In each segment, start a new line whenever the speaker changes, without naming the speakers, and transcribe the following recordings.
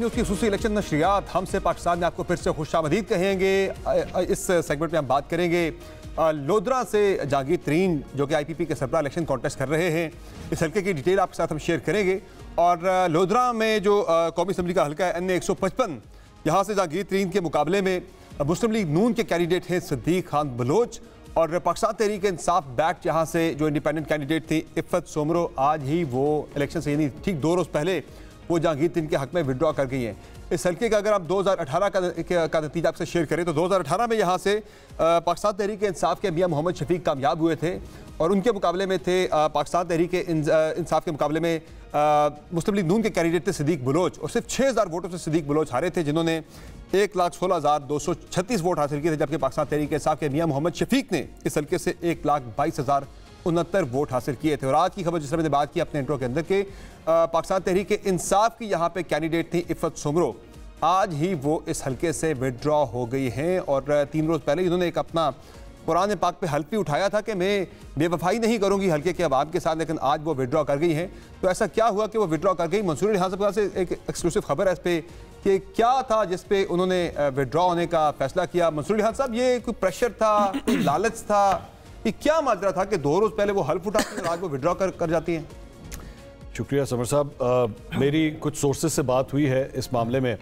News की खुसूसी election नशरियात हमसे पाकिस्तान में आपको फिर से खुशामदीद कहेंगे। इस सेगमेंट में हम बात करेंगे लोधरा से जहांगीर तरीन जो कि IPP के सरबराह इलेक्शन कॉन्टेस्ट कर रहे हैं। इस हल्के की डिटेल आपके साथ हम शेयर करेंगे। और लोधरा में जो कौमी असम्बली का हल्का है NA 155, यहाँ से जहांगीर तरीन के मुकाबले में मुस्लिम लीग नून के कैंडिडेट हैं सिद्दीक खान बलोच और पाकिस्तान तहरीक इंसाफ बैक यहाँ से जो इंडिपेंडेंट कैंडिडेट थी इफ़त सोमरो, आज ही वो इलेक्शन से यानी ठीक 2 रोज़ पहले वो जहांगीर तरीन के हक में विड्रॉ कर गई हैं। इस हल्के का अगर आप 2018 का नतीजा आपसे शेयर करें तो 2018 में यहाँ से पाकिस्तान तहरीक इंसाफ के मियां मोहम्मद शफीक कामयाब हुए थे और उनके मुकाबले में थे पाकिस्तान तहरीक इंसाफ के मुकाबले में मुस्लिम लीग नून के कैंडिडेट थे सिद्दीक बलोच और सिर्फ 6000 वोटों से सिद्दीक बलोच हारे थे, जिन्होंने 1,16,236 वोट हासिल किए थे, जबकि पाकिस्तान तहरीक इंसाफ के मियां मोहम्मद शफीक ने इस हल्के से 1,22,069 वोट हासिल किए थे। और आज की खबर जिस तरह मैंने बात की अपने इंट्रो के अंदर के पाकिस्तान तहरीक इंसाफ की यहाँ पे कैंडिडेट थी इफ़त सोमरो, आज ही वो इस हल्के से विड्रॉ हो गई हैं और 3 रोज़ पहले इन्होंने एक अपना कुरान पाक पे हल्फ भी उठाया था कि मैं बेवफाई नहीं करूंगी हल्के के अवाम के साथ, लेकिन आज वो विड्रॉ कर गई हैं। तो ऐसा क्या हुआ कि वो विड्रॉ कर गई? मंसूर अली खान साहब से एक एक्सक्लूसिव खबर है इस पर कि क्या था जिस पे उन्होंने विड्रॉ होने का फैसला किया। मंसूर अली खान साहब, ये कोई प्रेशर था, कोई लालच था, ये क्या माजरा था कि 2 रोज़ पहले वो हल्फ उठाती और आज वो विड्रॉ कर जाती हैं?
शुक्रिया समर साहब। मेरी कुछ सोर्सेज से बात हुई है इस मामले में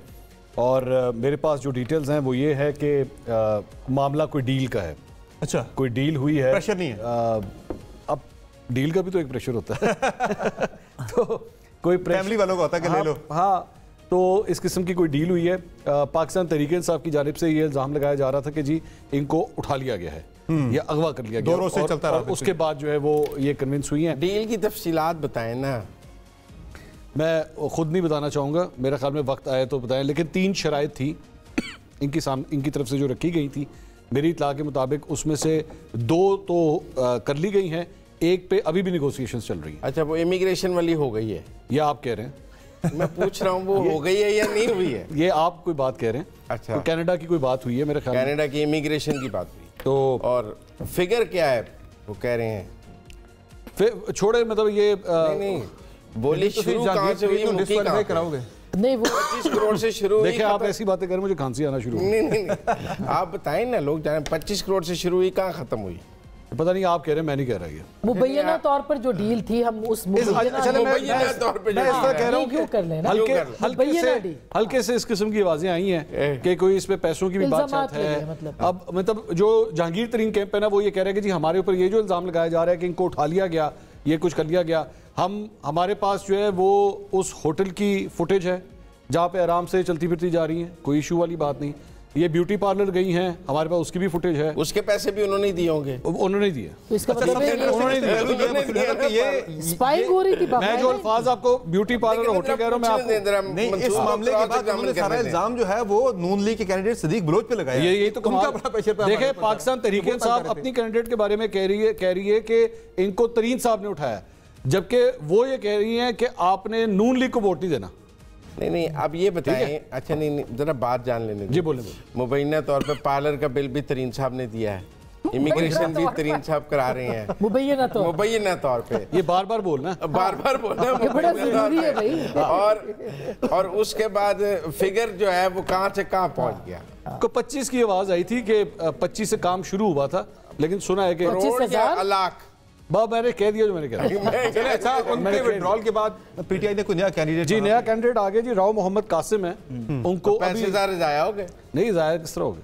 और मेरे पास जो डिटेल्स हैं वो ये है कि मामला कोई डील का है।
अच्छा,
कोई डील हुई है,
प्रेशर नहीं है।
अब डील का भी तो एक प्रेशर होता है तो कोई
फैमिली वालों का होता है कि ले लो।
हाँ, तो इस किस्म की कोई डील हुई है। पाकिस्तान तहरीक इंसाफ की जानिब से ये इल्ज़ाम लगाया जा रहा था कि जी इनको उठा लिया गया है या अगवा कर लिया गया
2 रोज़ से चलता रहा।
उसके बाद जो है वो ये कन्विंस हुई हैं।
डील की तफसीलात बताएं ना।
मैं खुद नहीं बताना चाहूँगा, मेरे ख्याल में वक्त आया तो बताएं, लेकिन 3 शराइत थी इनकी तरफ से जो रखी गई थी। मेरी इत्तला के मुताबिक उसमें से 2 तो कर ली गई हैं, एक पे अभी भी निगोसिएशंस चल रही हैं।
अच्छा, वो इमिग्रेशन वाली हो गई है
या आप कह रहे हैं?
मैं पूछ रहा हूँ वो हो गई है या नहीं हुई है?
ये आप कोई बात कह रहे हैं।
अच्छा,
तो कनाडा की कोई बात हुई है मेरे ख्याल में,
कनाडा की इमिग्रेशन की बात हुई।
तो
और फिगर क्या है वो कह रहे हैं?
फिर छोड़े, मतलब ये
नहीं बोली शुरू कहाँ से हुई, मुक्की कहाँ
कराओगे?
नहीं, वो 25 करोड़ से शुरू हुई।
देखिए आप ऐसी बातें करें मुझे खांसी आना शुरू।
नहीं आप बताएं ना, लोग जाने 25 करोड़ से शुरू हुई, कहाँ खत्म हुई?
पता नहीं, आप कह रहे हैं, मैं नहीं कह रहा। ये
मुबैना तौर पर जो डील थी हम उस
हल्के से इस किस्म की आवाजें आई हैं कि कोई इस पे पैसों की भी बात है। अब मतलब जो जहांगीर तरीन कैंप है ना, वो ये कह रहे हैं कि जी हमारे ऊपर ये जो इल्जाम लगाया जा रहा है कि इनको उठा लिया गया, ये कुछ कर लिया गया, हमारे पास जो है वो उस होटल की फुटेज है जहाँ पे आराम से चलती फिरती जा रही हैं, कोई इशू वाली बात नहीं। ये ब्यूटी पार्लर गई हैं, हमारे पास उसकी भी फुटेज है।
उसके पैसे भी उन्होंने दिए होंगे?
उन्होंने दिए।
तो इसका मतलब स्पाइंग हो रही थी।
मैं जो अल्फाज आपको ब्यूटी पार्लर और होटल कह रहा हूं, मैं आपको
नहीं, इस मामले के बाद उन्होंने सारा इल्जाम जो है वो नून लीग के कैंडिडेट सिद्दीक बलोच पे लगाया।
यही तो उनका बड़ा प्रेशर। देखिए, पाकिस्तान तहरीक इंसाफ अपनी कैंडिडेट के बारे में कह रही है कि इनको तरीन साहब ने उठाया, जबकि वो ये कह रही हैं कि आपने नून लीग को वोट नहीं देना।
नहीं, अब ये बताएं। अच्छा नहीं, जरा बात जान लेने
जी, बोले।
मुबैना तौर पे पार्लर का बिल भी तरीन साहब ने दिया है, इमिग्रेशन भी तरीन साहब करा रहे हैं मुबैना तौर पे।
ये बार बार बोलना
बड़ा जरूरी है भाई।
और उसके बाद फिगर जो है वो कहाँ से कहाँ पहुँच गया?
को 25 की आवाज आई थी कि 25 से काम शुरू हुआ था, लेकिन सुना है कि
25,000 लाख।
मैंने कह दिया जो मैंने कहा।
अच्छा, उनके विड्रॉल के बाद पीटीआई ने कोई नया कैंडिडेट?
जी, नया कैंडिडेट आ गया जी, राव मोहम्मद कासिम है। उनको
पैसे जाया हो गए?
नहीं, जाया किस तरह हो गए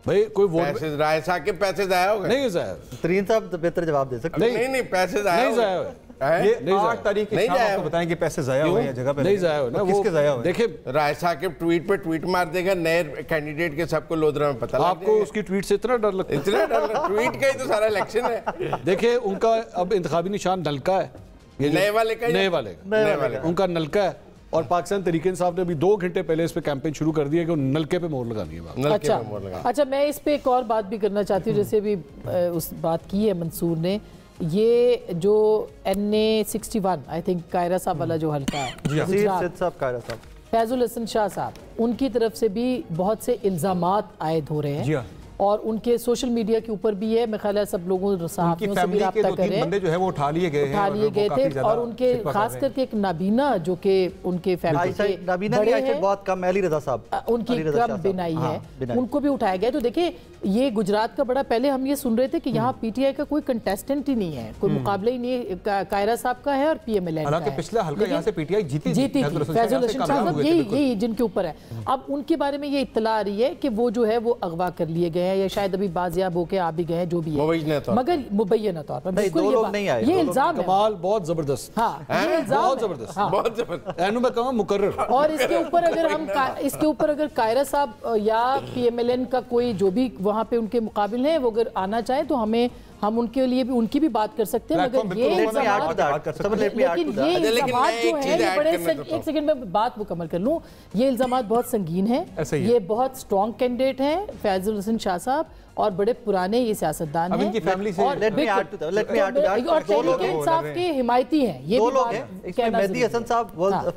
भाई? कोई वोट
राय साहब के पैसे जाया हो गए?
नहीं जाया।
तरीन साहब तो बेहतर जवाब दे सकते।
नहीं पैसे जाया
नहीं जाया।
ये 8 तारीख की शाम आपको बताएंगे पैसे जाया हुए हैं जगह पे
नहीं जाया ना।
किसके जाया हुए?
देखिए,
राय साहब के ट्वीट पे ट्वीट मार देगा नए कैंडिडेट के, सबको लोधरा में पता
आपको उसकी ट्वीट से इतना डर लगता है?
इतना डर? ट्वीट का ही तो सारा इलेक्शन है।
देखिए, उनका अब इंतखाबी निशान नलका है,
नए वाले का
उनका नलका है। और पाकिस्तान तहरीक इंसाफ ने अभी 2 घंटे पहले इस पे कैंपेन शुरू कर दिया कि नलके पे मोहर लगानी है।
अच्छा, मैं इस पे एक और बात भी करना चाहती हूँ, जैसे अभी उस बात की है मंसूर ने, ये जो NA 61 आई थिंक कायरा साहब वाला जो हल्का है, फैजुल हसन शाह साहब, उनकी तरफ से भी बहुत से इल्जामात आयद हो रहे हैं और उनके सोशल मीडिया के ऊपर भी है। मैं ख्याल है सब लोगों सहाफियों से भी रब्ता कर रहे हैं,
बंदे जो है वो उठा लिए गए
थे और उनके खास करके एक नाबीना जो कि उनके फैमिली
बड़े हैं, बहुत कम, अली रजा साहब,
उनकी क्रम बिनाई है, उनको भी उठाया गया। तो देखिए ये गुजरात का बड़ा, पहले हम ये सुन रहे थे कि यहाँ पीटीआई का कोई कंटेस्टेंट ही नहीं है, कोई मुकाबला ही नहीं है, कायरा साहब का है और पीएमएलएन का है।
पिछला हल्का यहाँ से पीटीआई जीती
फैजुल हसन साहब यही जिनके ऊपर है। अब उनके बारे में ये इत्तला आ रही है कि वो जो है वो अगवा कर लिए गए हैं या शायद अभी बाजियाब होके आ भी गए हैं, जो भी है, मगर मुबैना तौर पर ये इल्जाम है।
कमाल बहुत जबरदस्त,
हाँ ये इल्जाम
बहुत जबरदस्त, बहुत जबरदस्त, मुकर्रर।
और इसके ऊपर अगर हम अगर कायरा साहब या पीएमएलएन का कोई जो भी वहाँ पे उनके मुकाबिल है वो अगर आना चाहे तो हम उनके लिए भी उनकी भी बात कर सकते हैं, मगर ये एक सेकंड में बात मुकम्मल कर लूं, ये इल्जामात बहुत संगीन है, ये बहुत स्ट्रॉन्ग कैंडिडेट हैं फैजुल हसन शाह साहब और बड़े पुराने ये सियासतदान हैं और तहरीक इंसाफ के हिमायती हैं। ये
दो लोग हैं, मेहदी हसन साहब,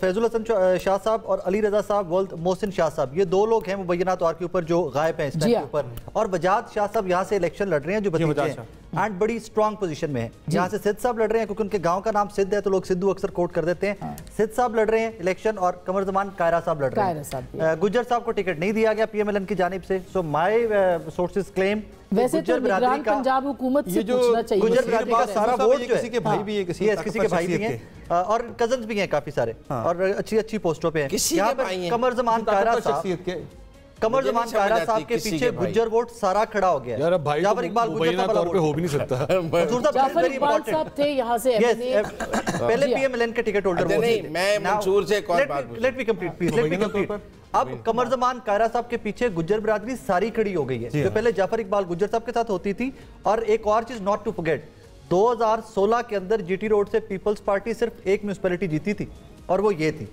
फैजुल हसन शाह साहब और अली रजा साहब, मोहसिन शाह साहब, ये दो लोग हैं मुबैना तौर के ऊपर जो गायब हैं इस टाइम के ऊपर। और वजाद शाह साहब यहाँ से इलेक्शन लड़ रहे हैं, जो भतीजे हैं एंड बड़ी स्ट्रॉन्ग पोजीशन में है। यहाँ से सिद्ध साहब लड़ रहे हैं क्योंकि उनके गांव का नाम सिद्ध है तो लोग सिद्धू अक्सर कोट कर देते हैं। सिद्ध साहब लड़ रहे हैं इलेक्शन और कमर जमान कायरा साहब लड़ रहे हैं। गुज्जर साहब को टिकट नहीं दिया गया पीएमएलएन की जानिब से। सो माय सोर्सेज क्लेम
वैसे तो निगरान पंजाब हुकूमत से पूछना चाहिए,
गुज्जर बिरादरी का सारा वोट किसी के भाई भी है, किसी के भाई भी हैं और कजन्स भी हैं काफी सारे और अच्छी पोस्टों पे हैं। कमर जमान कायरा साहब के पीछे गुज्जर वोट सारा खड़ा हो गया। जाफर इकबाल गुज्जर तौर पे
हो भी नहीं सकता।
जाफर इकबाल साहब थे यहाँ से
पहले पीएमएलएन के टिकट होल्डर वो थे।
मैं मंसूर से एक और बात पूछूं।
Let me complete. अब कमर जमान कायरा साहब के पीछे गुज्जर बिरादरी सारी खड़ी हो गई है, जो पहले जाफर इकबाल गुज्जर साहब के साथ होती थी। और एक और चीज नॉट टू फॉरगेट, 2016 के अंदर जीटी रोड से पीपल्स पार्टी सिर्फ एक म्युनिसिपैलिटी जीती थी और वो ये थी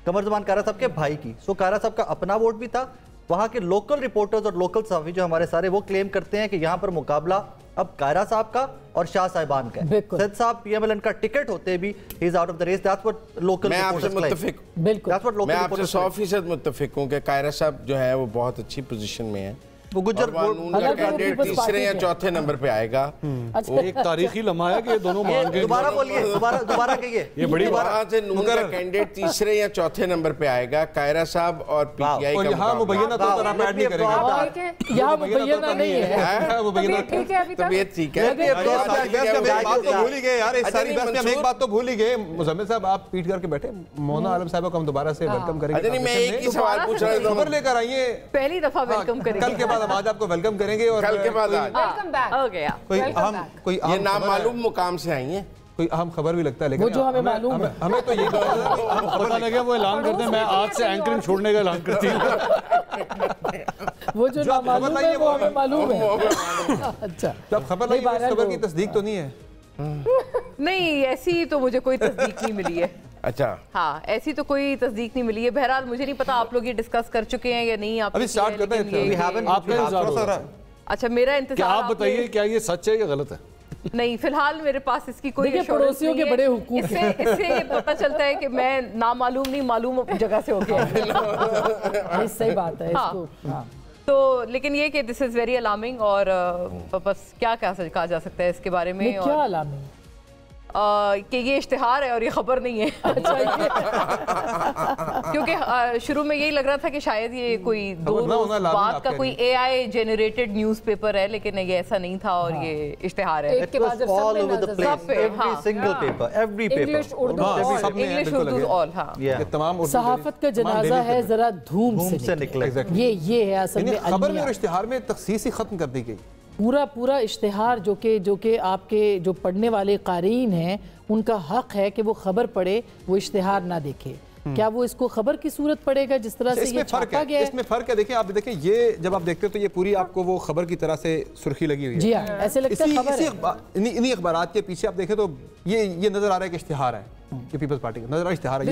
कमर जमान कायरा साहब के भाई की। सो कायरा साहब का अपना वोट भी था। वहां के लोकल रिपोर्टर्स और लोकल सहाफी जो हमारे सारे, वो क्लेम करते हैं कि यहाँ पर मुकाबला अब कायरा साहब का और शाह साहिबान का है। सैयद साहब पीएमएलएन का टिकट होते भी he is out of the race. That's what local
मैं आपसे मुत्तफिक,
बिल्कुल
मैं आपसे 100% मुत्तफिक हूं कि कायरा साहब जो है वो बहुत अच्छी पोजीशन में है। वो गुज्जर कैंडिडेट तीसरे या चौथे नंबर पे आएगा।
वो एक तारीखी लम्हा है कि दोनों मान गए।
दोबारा बोलिए, दोबारा कहिए।
ये बड़ी बात है, नून का कैंडिडेट तीसरे या चौथे नंबर पे आएगा, कायरा साहब और पीटीआई का।
यहां मुबैना तो तरह ऐड नहीं करेंगे,
यहां मुबैना नहीं है,
मुबैना
ठीक है, अभी
तबीयत ठीक है।
बात तो भूल ही गए यार, इस सारी बहस में हम एक बात तो भूल ही गए। मुजम्मिल साहब आप पीट करके बैठे, मोना आलम साहब को हम दोबारा से वेलकम करेंगे।
नहीं, मैं एक ही सवाल पूछ रहा हूं,
खबर लेकर आइए,
पहली दफा वेलकम करेंगे।
कल के बाद हम आज आपको वेलकम करेंगे और
कल के बाद
वेलकम बैक हो गया।
कोई
ये नामालूम मुकाम से आई है,
कोई अहम खबर भी लगता है, लेकिन
वो जो हमें मालूम है,
हमें तो ये
पता लगा वो ऐलान करते हैं मैं आज से एंकरिंग छोड़ने का ऐलान करती हूँ।
वो जो नामालूम है वो हमें मालूम है। अच्छा,
जब खबर लगी इस खबर की तस्दीक तो नहीं है?
नहीं, ऐसी तो मुझे कोई तस्दीक नहीं मिली है।
अच्छा,
हाँ, ऐसी तो कोई तस्दीक नहीं मिली है। बहरहाल मुझे नहीं पता आप लोग ये डिस्कस कर चुके हैं या नहीं। आप
अभी स्टार्ट करते हैं।
अच्छा, मेरा इंतजार,
आप बताइए क्या ये सच है या गलत है?
नहीं, फिलहाल मेरे पास इसकी कोई
पड़ोसियों के बड़े हुकूक
इससे ये पता चलता है कि मैं नामालूम नहीं मालूम जगह से होके।
सही बात है इसको। हाँ।
तो लेकिन ये कि दिस इज वेरी अलार्मिंग और बस क्या कहा जा सकता है इसके बारे में।
क्या अलार्मिंग?
कि ये इश्तिहार है और ये खबर नहीं है। क्योंकि शुरू में यही लग रहा था कि शायद ये कोई दो बात का कोई AI जनरेटेड न्यूज़पेपर है, लेकिन ये ऐसा नहीं था और ये इश्तिहार है।
तमाम
सहाफत का जनाजा है, जरा धूम से निकले। ये है असल में
खबर में और इश्तिहार में तखसीस ही खत्म कर दी गई।
पूरा इश्तिहार जो कि आपके जो पढ़ने वाले क़ारीन हैं उनका हक है कि वो खबर पढ़े, वो इश्तिहार ना देखे। क्या वो इसको खबर की सूरत पड़ेगा जिस तरह से ये छापा गया है?
इसमें फर्क है। देखिए, आप देखिए, ये जब आप देखते हो तो ये पूरी आपको वो खबर की तरह से सुर्खी लगी हुई है।
जी हाँ, ऐसे लगता है खबर है।
इन्हीं अखबारात के पीछे आप देखें तो ये नजर आ रहा है कि इश्तिहार है, ये पीपल्स पार्टी का नजर आ रहा है इश्तिहार है,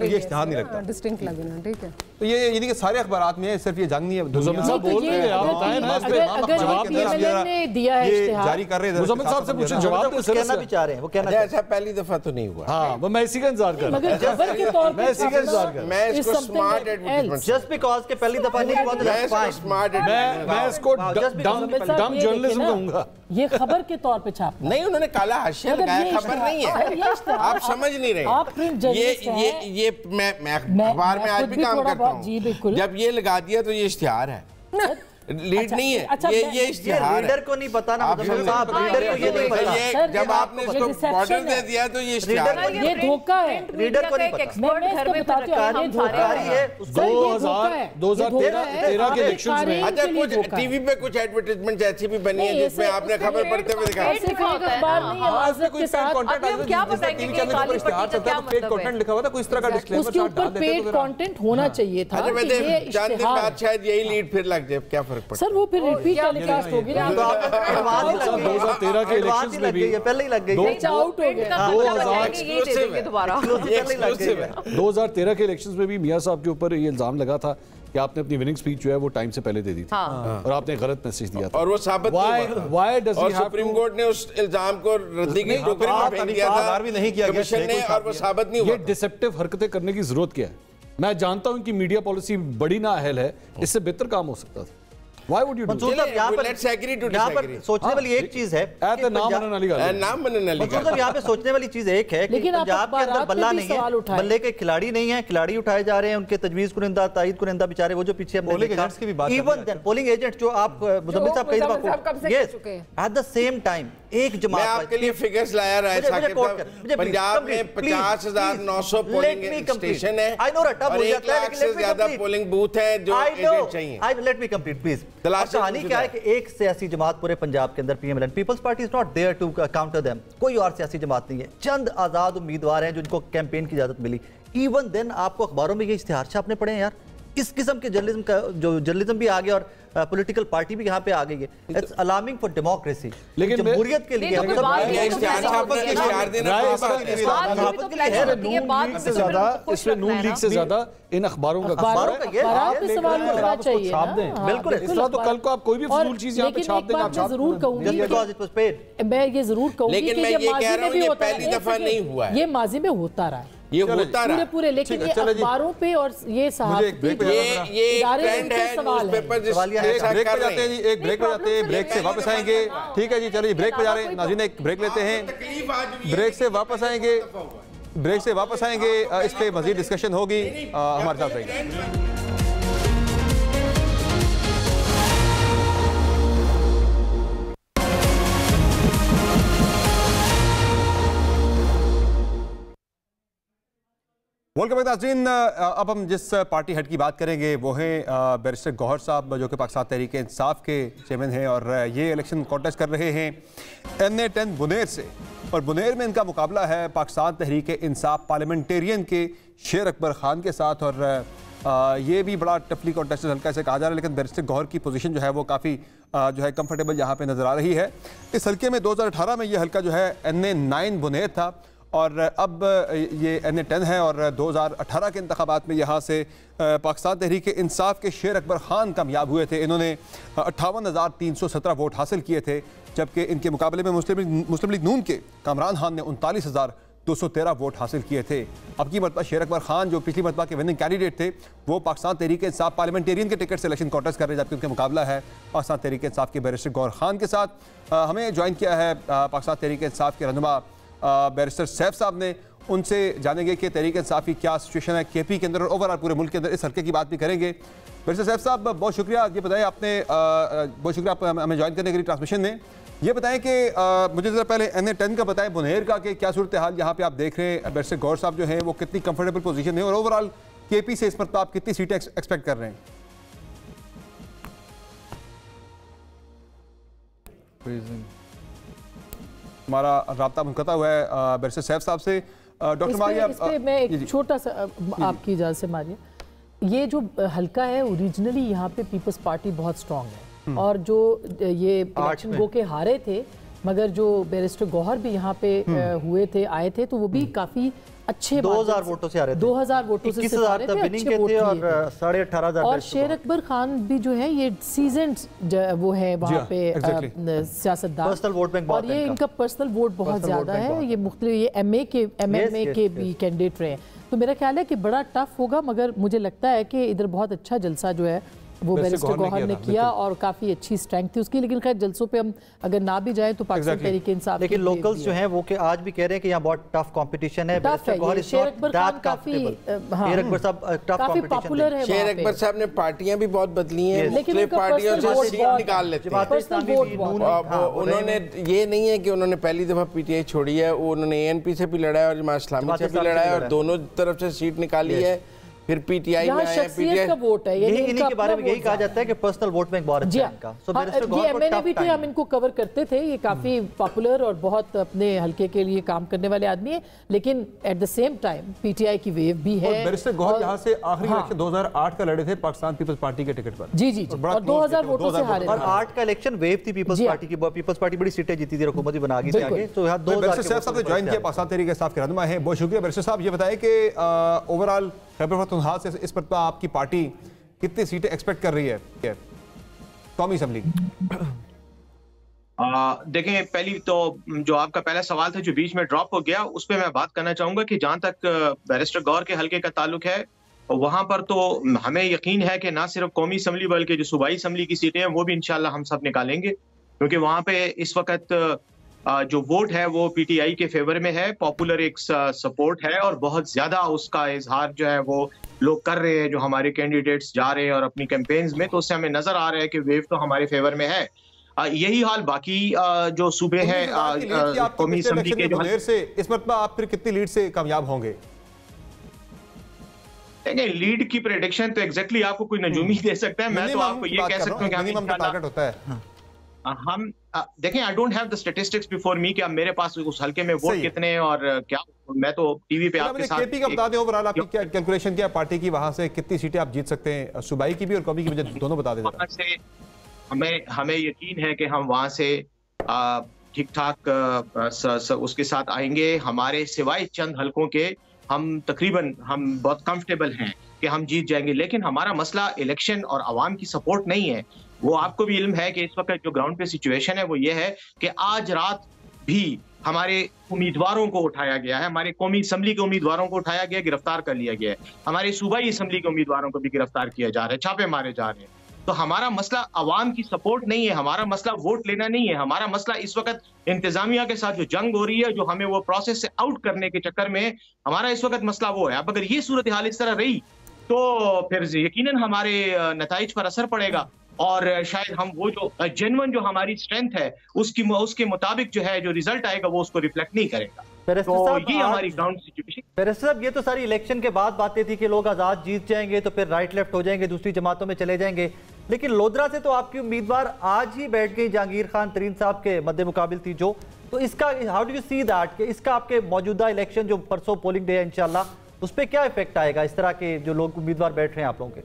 ये इश्तिहार नहीं लगता,
डिस्टिंक्ट लग रहा है, ठीक है।
तो ये यानी कि सारे अखबारात में है, सिर्फ ये जंग नहीं है।
मुजम्मिल साहब बोल रहे हैं, आप बताएं ना, इस पे
जवाब ने दिया है इश्तिहार
जारी कर रहे हैं।
मुजम्मिल साहब से पूछे, जवाब दे,
कहना भी चाह रहे हैं, वो कहना
ऐसा पहली दफा तो नहीं हुआ।
हाँ, वो मैं इसी का इंतजार कर रहा
मगर जबर के तौर पे
मैं इसी का इंतजार कर रहा
मैं इसको स्मार्ट एडवर्टाइजमेंट,
जस्ट बिकॉज़ के पहली दफा नहीं हुआ तो
मैं इसको स्मार्ट
मैं इसको डम जर्नलिज्म कहूंगा।
ये खबर के तौर पे छाप
नहीं, उन्होंने काला हाशिया लगाया, खबर नहीं है, आप समझ नहीं रहे। ये मैं अखबार में आज भी काम करता हूँ, जब ये लगा दिया तो ये इश्तिहार है, लीड नहीं है।
अच्छा,
ये इश्तिहार
रीडर को नहीं पता ना, साहब रीडर को ये नहीं पता।
जब आपने इसको बॉर्डर दे दिया तो ये इश्तिहार है,
ये धोखा है,
रीडर को नहीं पता।
एक्सपर्ट घर में
कारी धोखाधड़ी है।
2013 के इलेक्शंस में
अच्छा कुछ टीवी पे कुछ एडवर्टाइजमेंट ऐसी भी बनी है जिसमें आपने खबर पढ़ते हुए दिखाया।
उसके ऊपर पेड कंटेंट होना चाहिए था।
चंद दिन बाद शायद यही लीड फिर लग जाए, क्या फर्क पड़ता है?
सर वो फिर रिपीट टेलीकास्ट होगी ना।
2013 के इलेक्शंस में भी
पहले ही लग गई,
आउट हो गया।
2013 के इलेक्शंस में भी मियां साहब के ऊपर ये इल्जाम लगा था कि आपने अपनी विनिंग स्पीच जो है वो टाइम से पहले दे दी थी और आपने गलत मैसेज दिया था
और वो साबित और सुप्रीम कोर्ट ने उस इल्जाम को रद्दी की टोकरी में फेंक दिया था,
भी नहीं किया
गया और वो साबित नहीं हुआ।
ये डिसेप्टिव हरकतें करने की जरूरत क्या है? मैं जानता हूं कि मीडिया पॉलिसी बड़ी नाअहल है, इससे बेहतर काम हो सकता था। Why would you do
Mansoor साहब यहाँ पर सोचने वाली एक चीज है,
नाम बनने वाली
मंसूर साहब यहाँ पे सोचने वाली चीज एक है कि पंजाब के अंदर बल्ला नहीं है, बल्ले के खिलाड़ी नहीं है, खिलाड़ी उठाए जा रहे हैं, उनके तजवीज कुनिंदा तायद कुनिंदा बेचारे वो जो पीछे इवन देन पोलिंग एजेंट जो आप मुजम्मिल साहब कई दफा एट द सेम टाइम एक जमात,
आपके लिए फिगर्स लाया रहा है साकिब साहब, पंजाब में 50,900 पोलिंग स्टेशन है और 1 लाख से ज्यादा पोलिंग बूथ है जो एजेंट चाहिए।
Let me complete please. कहानी क्या है कि एक सियासी जमात पूरे पंजाब के अंदर PML People's Party is not there to counter them, कोई और सियासी जमात नहीं है, चंद आजाद उम्मीदवार हैं जिनको कैंपेन की इजाजत मिली। इवन देन आपको अखबारों में ये इश्तिहार छापने पड़े हैं यार। इस किस्म के जर्नलिज्म का जो जर्नलिज्म भी आ गया और पॉलिटिकल पार्टी भी यहाँ पे आ गई है। इट्स अलार्मिंग फॉर डेमोक्रेसी,
लेकिन
जमहूरियत के लिए
इसमें नून लीग से ज्यादा इन अखबारों का
सवाल उठना चाहिए।
बिल्कुल,
तो कल को आप कोई भी फजूल चीज यहाँ पे छाप देंगे, आप
जरूर कहूंगी, मैं ये जरूर कहूंगी
लेकिन मैं ये कह रहा हूँ ये पहली दफा नहीं हुआ है,
ये माजी में होता रहा है,
ये होता रहा
पूरे, लेकिन ये अखबारों पे और ये सहाफती
ये ट्रेंड है, न्यूज़पेपर
एक ब्रेक पे जाते हैं जी, एक ब्रेक पे जाते हैं, ब्रेक से वापस आएंगे। ठीक है जी, चलो जी ब्रेक पे जा रहे हैं नाज़रीन, एक ब्रेक लेते हैं, ब्रेक से वापस आएंगे, ब्रेक से वापस आएंगे, इस पे मजीद डिस्कशन होगी, हमारे साथ रहिए। वेलकम नाज़रीन, अब हम जिस पार्टी हेड की बात करेंगे वो हैं बैरिस्टर गौहर साहब, जो कि पाकिस्तान तहरीक इंसाफ के चेयरमैन हैं और ये इलेक्शन कॉन्टेस्ट कर रहे हैं NA10 बुनेर से, और बुनेर में इनका मुकाबला है पाकिस्तान तहरीक इंसाफ पार्लियामेंटेरियन के शेर अकबर खान के साथ। और ये भी बड़ा टफली कॉन्टेस्ट हल्का से कहा जा रहा है, लेकिन बैरिस्टर गौहर की पोजीशन जो है वो काफ़ी जो है कंफर्टेबल यहाँ पे नज़र आ रही है। इस हल्के में 2018 में ये हल्का जो है NA9 बुनेर था और अब ये NA10 है, और 2018 के इंतखाबात में यहाँ से पाकिस्तान तहरीक इंसाफ के शेर अकबर खान कामयाब हुए थे। इन्होंने 58,317 वोट हासिल किए थे, जबकि इनके मुकाबले में मुस्लिम लीग नून के कामरान खान ने 39,213 वोट हासिल किए थे। अब की मरतबा शेर अकबर खान जो पिछली मरतबा के विनिंग कैंडिडेट थे, वो पाकिस्तान तहरीक इंसाफ पार्लियामेंटेरियन के टिकट से इलेक्शन कॉन्टेस्ट कर रहे हैं, जबकि उनका मुकाबला है पाकिस्तान तहरीक इंसाफ के बैरिस्टर गौहर खान के साथ। हमें ज्वाइन किया है पाकिस्तान तहरीक इंसाफ के रहनुमा बैरिस्टर सैफ साहब ने, उनसे जानेंगे कि तहरीक इंसाफ की क्या सिचुएशन है KP के अंदर और ओवरऑल पूरे मुल्क के अंदर, इस हल्के की बात भी करेंगे। बैरिस्टर सैफ साहब बहुत शुक्रिया, ये बताएं आपने बहुत शुक्रिया आप हमें ज्वाइन करने के लिए ट्रांसमिशन में। ये बताएं कि मुझे ज़रा पहले NA10 का बताएं, बुनेर का कि क्या सूरत हाल यहाँ पे आप देख रहे हैं, बैरिस्टर गौहर साहब जो हैं वो कितनी कंफर्टेबल पोजीशन है और ओवरऑल KP से इस पर आप कितनी सीटें एक्सपेक्ट कर रहे हैं? हमारा राब्ता मुनक़ता हुआ है बैरिस्टर सैफ साहब से। डॉक्टर मारिया,
इस पे मैं एक छोटा सा आपकी इजाज़त से मारिया, ये जो हल्का है ओरिजिनली यहाँ पे पीपल्स पार्टी बहुत स्ट्रांग है, और जो ये इलेक्शन वो के हारे थे मगर जो बैरिस्टर गौहर भी यहाँ पे हुए थे, आए थे, तो वो भी काफी अच्छे
2000 वोटों से आ रहे थे,
2000 वोटों से सितारे थे, अच्छे वोट थे
और 18,500
और शेर अकबर खान भी जो है ये सीजन्ड वो है वहाँ पे सियासतदान,
पर्सनल वोट बैंक
और ये इनका पर्सनल वोट बहुत ज्यादा है, ये मुख्तलिफ ये एमए के भी कैंडिडेट रहे, तो मेरा ख्याल है कि बड़ा टफ होगा, मगर मुझे लगता है कि इधर बहुत अच्छा जलसा जो है वो बैरिस्टर गौहर ने किया और काफी अच्छी स्ट्रेंथ थी उसकी, लेकिन खैर जलसों पे हम अगर ना भी जाएं तो पाकिस्तान तहरीक इंसाफ,
लेकिन लोकल्स जो हैं वो कि आज भी कह रहे हैं कि यहाँ बहुत टफ कंपटीशन है।
शेर अकबर खान काफी पॉपुलर है,
शेर अकबर साहब ने पार्टियां भी बहुत बदली हैं,
लेकिन
पार्टियों से सीट निकाल लेते हैं। उन्होंने ये नहीं है कि उन्होंने पहली दफा पीटीआई छोड़ी है, उन्होंने एएनपी से भी लड़ा है और जमात इस्लामी से भी लड़ा है और दोनों तरफ से सीट निकाली है, फिर पीटीआई में आया,
पीटीआई का वोट है,
यही इन्हीं के बारे में यही कहा जाता है कि पर्सनल वोट बैंक बहुत अच्छा है इनका। सो बैरिस्टर गौहर
को टफ टाइम, हम इनको कवर करते थे, ये काफी पॉपुलर और बहुत अपने हलके के लिए काम करने वाले आदमी है, लेकिन at the same time PTI की वेव भी है।
बैरिस्टर गौहर यहाँ से आखिरी इलेक्शन 2008 का लड़े थे पाकिस्तान पीपल्स पार्टी के टिकट पर,
जी, और 2000 वोटों से हारे,
और 8 का इलेक्शन वेव थी पीपल्स पार्टी की, पीपल्स पार्टी बड़ी सीटें जीती थी, हुकूमत भी बना गई थी आगे। तो यहाँ 2000
साहब ने ज्वाइन किया पाकिस्तान तहरीक इंसाफ के रहनुमा हैं, बहुत शुक्रिया। बैरिस्टर साहब ये बताएं कि ओवरऑल खैबर पख्तूनख्वा से इस पर आपकी पार्टी कितनी सीटें एक्सपेक्ट कर रही है कौमी असेंबली की?
देखें, पहली तो जो आपका पहला सवाल था जो बीच में ड्रॉप हो गया, उस पर मैं बात करना चाहूंगा कि जहां तक बैरिस्टर गौहर के हलके का ताल्लुक है, वहां पर तो हमें यकीन है कि ना सिर्फ कौमी असेंबली बल्कि जो सूबाई असेंबली की सीटें हैं वो भी इंशाल्लाह हम सब निकालेंगे, क्योंकि वहां पे इस वक्त जो वोट है वो पीटीआई के फेवर में है, पॉपुलर एक सपोर्ट है और बहुत ज्यादा उसका इजहार जो है वो लोग कर रहे हैं, जो हमारे कैंडिडेट्स जा रहे हैं और अपनी कैंपेन्स में, तो उससे हमें नजर आ रहा है कि वेव तो हमारे फेवर में है। यही हाल बाकी जो सूबे हैं कौमी असेंबली के जो
से इस मरतबा आप फिर कितनी लीड से कामयाब होंगे?
लीड की प्रेडिक्शन तो एग्जैक्टली आपको कोई नजूमी दे सकता है, मैं तो आपको ये कह सकता हूँ कि
मिनिमम टारगेट होता है।
हम देखें, I don't have the statistics before me कि अब मेरे पास उस हलके में वोट कितने और क्या, मैं तो टीवी पे आपके साथ
केपी का बता दें ओवरऑल आपकी क्या कैलकुलेशन क्या पार्टी की, वहां से कितनी सीटें आप जीत सकते हैं, सूबाई की भी और कौमी की भी, दोनों बता दें।
वहां से हमें यकीन है कि हम वहां से ठीक ठाक उसके साथ आएंगे। हमारे सिवाय चंद हलकों के हम तकरीबन हम बहुत कंफर्टेबल हैं कि हम जीत जाएंगे, लेकिन हमारा मसला इलेक्शन और आवाम की सपोर्ट नहीं है। वो आपको भी इल्म है कि इस वक्त जो ग्राउंड पे सिचुएशन है वो ये है कि आज रात भी हमारे उम्मीदवारों को उठाया गया है, हमारे कौमी असेंबली के उम्मीदवारों को उठाया गया, गिरफ्तार कर लिया गया है, हमारे सूबाई असेंबली के उम्मीदवारों को भी गिरफ्तार किया जा रहा है, छापे मारे जा रहे हैं। तो हमारा मसला अवाम की सपोर्ट नहीं है, हमारा मसला वोट लेना नहीं है, हमारा मसला इस वक्त इंतजामिया के साथ जो जंग हो रही है, जो हमें वो प्रोसेस से आउट करने के चक्कर में हमारा इस वक्त मसला वो है। अब अगर ये सूरत हाल इस तरह रही तो फिर यकीनन हमारे नताइज पर असर पड़ेगा और शायद हम वो जो जेन्युइन जो हमारी स्ट्रेंथ है उसके मुताबिक जो है जो रिजल्ट आएगा वो उसको रिफ्लेक्ट नहीं करेगा। तो ये हमारी ग्राउंड सिचुएशन।
बैरिस्टर साहब, ये तो सारी इलेक्शन के बाद बातें थी कि लोग आजाद जीत जाएंगे तो फिर राइट लेफ्ट हो जाएंगे, दूसरी जमातों में चले जाएंगे, लेकिन लोधरा से तो आपकी उम्मीदवार आज ही बैठ गई जहांगीर खान तरीन साहब के मद्दे मुकाबिल थी जो, तो इसका how do you see that कि इसका आपके मौजूदा इलेक्शन जो परसों पोलिंग डे है इंशाल्लाह, उस पर क्या इफेक्ट आएगा इस तरह के जो लोग उम्मीदवार बैठ रहे हैं आप लोगों के?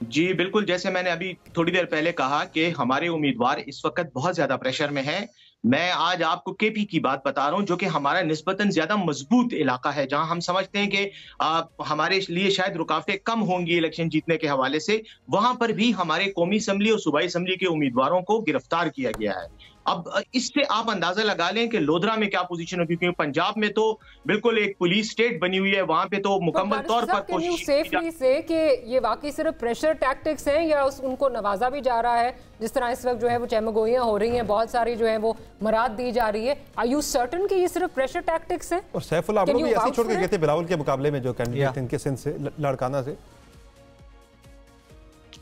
जी बिल्कुल, जैसे मैंने अभी थोड़ी देर पहले कहा कि हमारे उम्मीदवार इस वक्त बहुत ज्यादा प्रेशर में हैं। मैं आज आपको केपी की बात बता रहा हूं जो कि हमारा निस्बतन ज्यादा मजबूत इलाका है, जहां हम समझते हैं कि हमारे लिए शायद रुकावटें कम होंगी इलेक्शन जीतने के हवाले से। वहां पर भी हमारे कौमी असेंबली और सूबाई असेंबली के उम्मीदवारों को गिरफ्तार किया गया है। अब इससे आप अंदाजा लगा लें कि लोधरा में क्या पोजीशन होगी, क्योंकि पंजाब में तो बिल्कुल एक पुलिस स्टेट बनी हुई है, वहां पे तो मुकम्मल तौर पर
कोशिश सेफली से कि ये वाकई सिर्फ प्रेशर टैक्टिक्स हैं या उनको नवाजा भी जा रहा है, जिस तरह इस वक्त जो है वो चमगोइयां हो रही हैं, बहुत सारी जो है वो मराद दी जा रही है। आर यू सर्टन कि ये सिर्फ प्रेशर टैक्टिक्स हैं?
और सैफुल आबड़ो भी ऐसे छोड़ के गए थे बिलावल के मुकाबले में जो कैंडिडेट इनके सिंध से लड़काना से।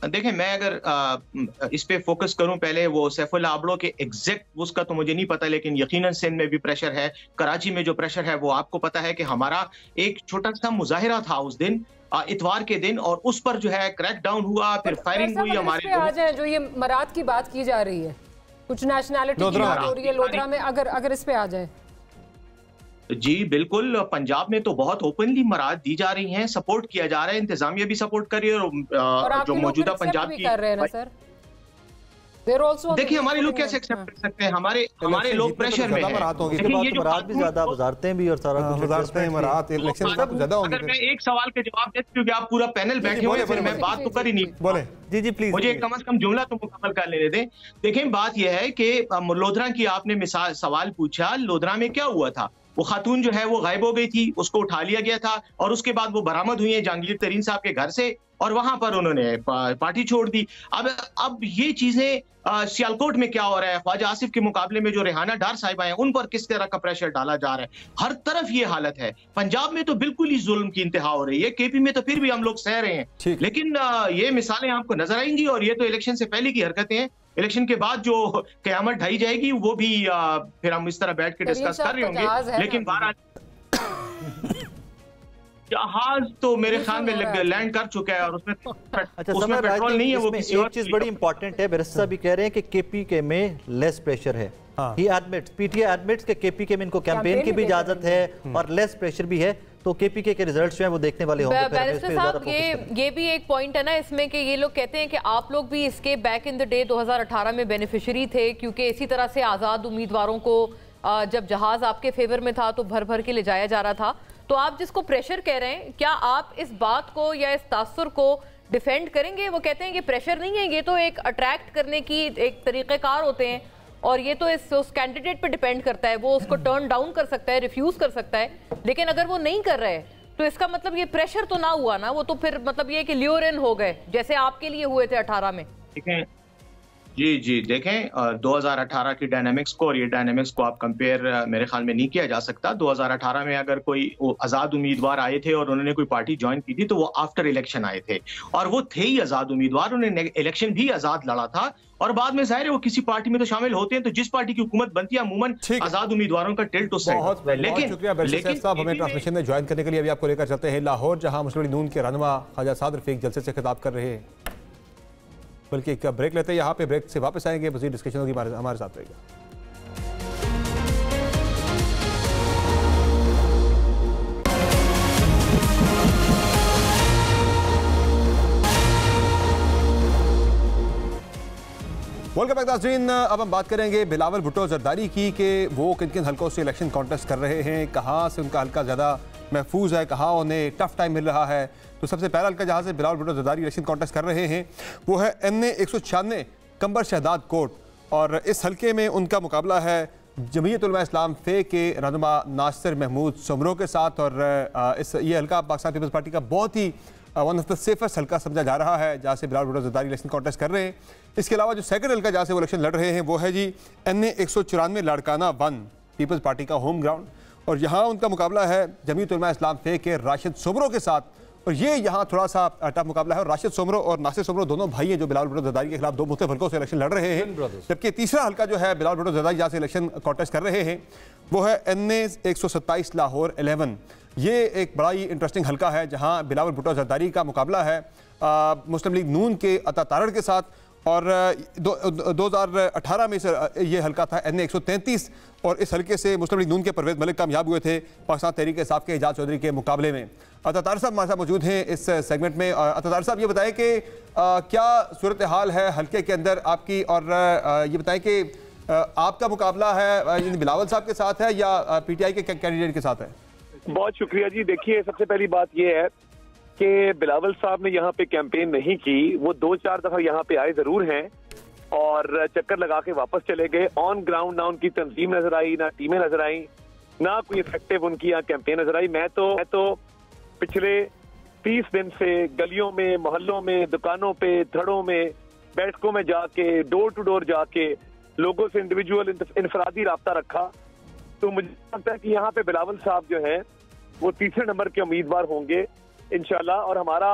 देखें, मैं अगर इस पे फोकस करूं, पहले वो सैफुल आबड़ो के एग्जैक्ट उसका तो मुझे नहीं पता, लेकिन यकीनन सिंध में भी प्रेशर है, कराची में जो प्रेशर है वो आपको पता है कि हमारा एक छोटा सा मुजाहिरा था उस दिन इतवार के दिन, और उस पर जो है क्रैक डाउन हुआ, फिर फायरिंग हुई। हमारे
आ जाए जो ये मराद की बात की जा रही है, कुछ नेशनैलिटी की बात हो रही है लोधरा में, अगर इस पे आ जाए।
जी बिल्कुल, पंजाब में तो बहुत ओपनली मराद दी जा रही हैं, सपोर्ट किया जा रहा है, इंतजामिया भी सपोर्ट कर रही है और जो मौजूदा पंजाब की
कर रहे हैं ना सर।
देखिए हमारे लोग कैसे एक्सेप्ट कर सकते हैं, हमारे लोग प्रेशर में हैं।
भी ज्यादा वजारतें भी और सारा कुछ
अगर मैं एक सवाल के जवाब देते क्योंकि आप पूरा पैनल बैठे हुए फिर मैं बात तो कर ही नहीं बोले।
जी प्लीज
मुझे कम से कम जुमला तो मुकम्मल कर लेने दें। देखिए बात यह है कि लोधरा की आपने मिसाल सवाल पूछा, लोधरा में क्या हुआ था? वो खातून जो है वो गायब हो गई थी, उसको उठा लिया गया था और उसके बाद वो बरामद हुई है जहांगीर तरीन साहब के घर से और वहां पर उन्होंने पार्टी छोड़ दी। अब ये चीजें सियालकोट में क्या हो रहा है, ख्वाजा आसिफ के मुकाबले में जो रेहाना डार साहिबा हैं उन पर किस तरह का प्रेशर डाला जा रहा है, हर तरफ ये हालत है। पंजाब में तो बिल्कुल ही जुल्म की इंतहा हो रही है, केपी में तो फिर भी हम लोग सह रहे हैं, लेकिन ये मिसालें आपको नजर आएंगी और ये तो इलेक्शन से पहले की हरकतें हैं। इलेक्शन के बाद जो कयामत ढाई जाएगी वो भी फिर हम इस तरह बैठ के डिस्कस कर रहे होंगे। लेकिन जहाज तो मेरे ख्याल में लैंड कर चुका है और उसमें पेट्रोल नहीं है। वो किसी और
चीज बड़ी इंपॉर्टेंट है, बैरिस्टर भी कह रहे हैं कि केपीके में लेस प्रेशर है। ही एडमिट्स, पीटीआई एडमिट्स के केपीके में इनको कैंपेन की भी इजाजत है और लेस प्रेशर भी है, तो केपीके के रिजल्ट्स जो है वो देखने वाले होंगे।
बैरिस्टर साहब ये भी एक पॉइंट है ना इसमें कि ये लोग कहते हैं कि आप लोग भी इसके बैक इन द डे 2018 में बेनिफिशियरी थे, क्योंकि इसी तरह से आज़ाद उम्मीदवारों को जब जहाज आपके फेवर में था तो भर भर के ले जाया जा रहा था। तो आप जिसको प्रेशर कह रहे हैं, क्या आप इस बात को या इस तासुर को डिफेंड करेंगे? वो कहते हैं कि प्रेशर नहीं है, ये तो एक अट्रैक्ट करने की एक तरीक़ेकार होते हैं और ये तो उस कैंडिडेट पे डिपेंड करता है, वो उसको टर्न डाउन कर सकता है, रिफ्यूज कर सकता है। लेकिन अगर वो नहीं कर रहे तो इसका मतलब ये प्रेशर तो ना हुआ ना, वो तो फिर मतलब ये कि ल्योर इन हो गए जैसे आपके लिए हुए थे 18 में।
जी देखें 2018 की डायनामिक्स को और ये डायनामिक्स को आप कंपेयर मेरे ख्याल में नहीं किया जा सकता। 2018 में अगर कोई आज़ाद उम्मीदवार आए थे और उन्होंने कोई पार्टी ज्वाइन की थी तो वो आफ्टर इलेक्शन आए थे और वो थे ही आज़ाद उम्मीदवार, उन्होंने इलेक्शन भी आज़ाद लड़ा था और बाद में जाहिर है वो किसी पार्टी में तो शामिल होते हैं, तो जिस पार्टी की हुकूमत बनती है अमूमन आज़ाद उम्मीदवारों का टिल्ट उस साइड। लेकिन
साहब हमें ट्रांसमिशन में ज्वाइन करने के लिए अभी आपको लेकर चलते हैं लाहौर, जहां मुस्लिम लीग नून के रहनुमा ख्वाजा साद रफीक जलसे से खिताब कर रहे हैं। बल्कि एक ब्रेक लेते हैं, यहाँ पे ब्रेक से वापस आएंगे, मज़ीद डिस्कशन होगी, हमारे साथ रहेगा। वेलकम बैक नाज़रीन। अब हम बात करेंगे बिलावल भुट्टो जरदारी की कि वो किन किन हल्कों से इलेक्शन कॉन्टेस्ट कर रहे हैं, कहाँ से उनका हल्का ज़्यादा महफूज है, कहाँ उन्हें टफ टाइम मिल रहा है। तो सबसे पहला हल्का जहाँ से बिलावल भुट्टो जरदारी इलेक्शन कॉन्टेस्ट कर रहे हैं वो है NA 196 कंबर शहदाद कोट और इस हल्के में उनका मुकाबला है जमीयत उलमा इस्लाम फे के रहनुमा नासिर महमूद सुमरो के साथ। और ये हल्का पाकिस्तान पीपल्स पार्टी का बहुत ही वन ऑफ द सेफेस्ट हल्का समझा जा रहा है जहाँ से बिलावल भुट्टो जरदारी इलेक्शन कॉन्टेस्ट कर रहे हैं। इसके अलावा जो सेकंड हल्का जहाँ से वो इलेक्शन लड़ रहे हैं वो है जी NA 194 लाड़काना 1 पीपल्स पार्टी का होम ग्राउंड और यहाँ उनका मुकाबला है जमीयत उलमा इस्लाम फे के राशिद सुमरो के साथ। और ये यहाँ थोड़ा सा टफ मुकाबला है और राशिद सुमरो और नासिर सुमरो दोनों भाई हैं जो बिलावल भुट्टो जरदारी के खिलाफ दो मुख्तलिफ हल्कों से इलेक्शन लड़ रहे हैं। जबकि तीसरा हल्का जो है बिलावल भुट्टो जरदारी जहाँ से इलेक्शन कॉन्टेस्ट कर रहे हैं वो है NA 127 लाहौर 11। ये एक बड़ा ही इंटरेस्टिंग हल्का है जहाँ बिलावल भुट्टो जरदारी का मुकाबला है मुस्लिम लीग नून के अता तारड़ के साथ। और 2018 में ये हल्का था NA 133 और इस हल्के से मुस्लिम लीग नून के परवेज मलिक कामयाब हुए थे पाकिस्तान तहरीक इंसाफ के एजाज चौधरी के मुकाबले में। अतातार साहब हमारे साथ मौजूद हैं इस सेगमेंट में। अतातार साहब ये बताएं कि क्या सूरत हाल है हल्के के अंदर आपकी और ये बताएं कि आपका मुकाबला है बिलावल साहब के साथ है या PTI के कैंडिडेट के साथ है?
बहुत शुक्रिया जी। देखिए सबसे पहली बात ये है कि बिलावल साहब ने यहाँ पे कैंपेन नहीं की, वो 2-4 दफा यहाँ पे आए जरूर हैं और चक्कर लगा के वापस चले गए। ऑन ग्राउंड ना उनकी तंजीम नजर आई, ना टीमें नजर आई, ना कोई इफेक्टिव उनकी यहाँ कैंपेन नजर आई। मैं तो पिछले 30 दिन से गलियों में, मोहल्लों में, दुकानों पे, थड़ों में, बैठकों में जाके, डोर टू डोर जाके लोगों से इंडिविजुअल इनफरादी राब्ता रखा। तो मुझे लगता है कि यहाँ पे बिलावल साहब जो है वो तीसरे नंबर के उम्मीदवार होंगे इंशाल्लाह। और हमारा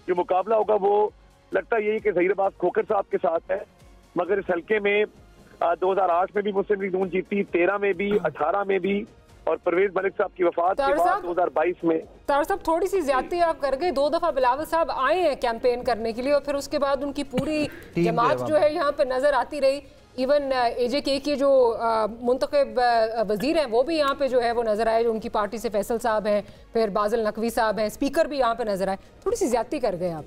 जो मुकाबला होगा वो लगता यही कि ज़हीर अब्बास खोखर साहब के साथ है, मगर इस हल्के में 2008 में भी मुस्लिम लीग नून जीती, 13 में भी, 18 में भी और परवेज मलिक साहब की वफात के बाद 2022 में।
तार साहब थोड़ी सी ज्यादती आप कर गए, 2 दफा बिलावल साहब आए हैं कैंपेन करने के लिए और फिर उसके बाद उनकी पूरी जमात जो है यहाँ पे नजर आती रही। इवन AJK के जो मुंतखब वजीर हैं वो भी यहाँ पे जो है वो नजर आए, जो उनकी पार्टी से फैसल साहब हैं, फिर बाजिल नकवी साहब हैं, स्पीकर भी यहाँ पे नजर आए। थोड़ी सी ज्यादती कर गए आप।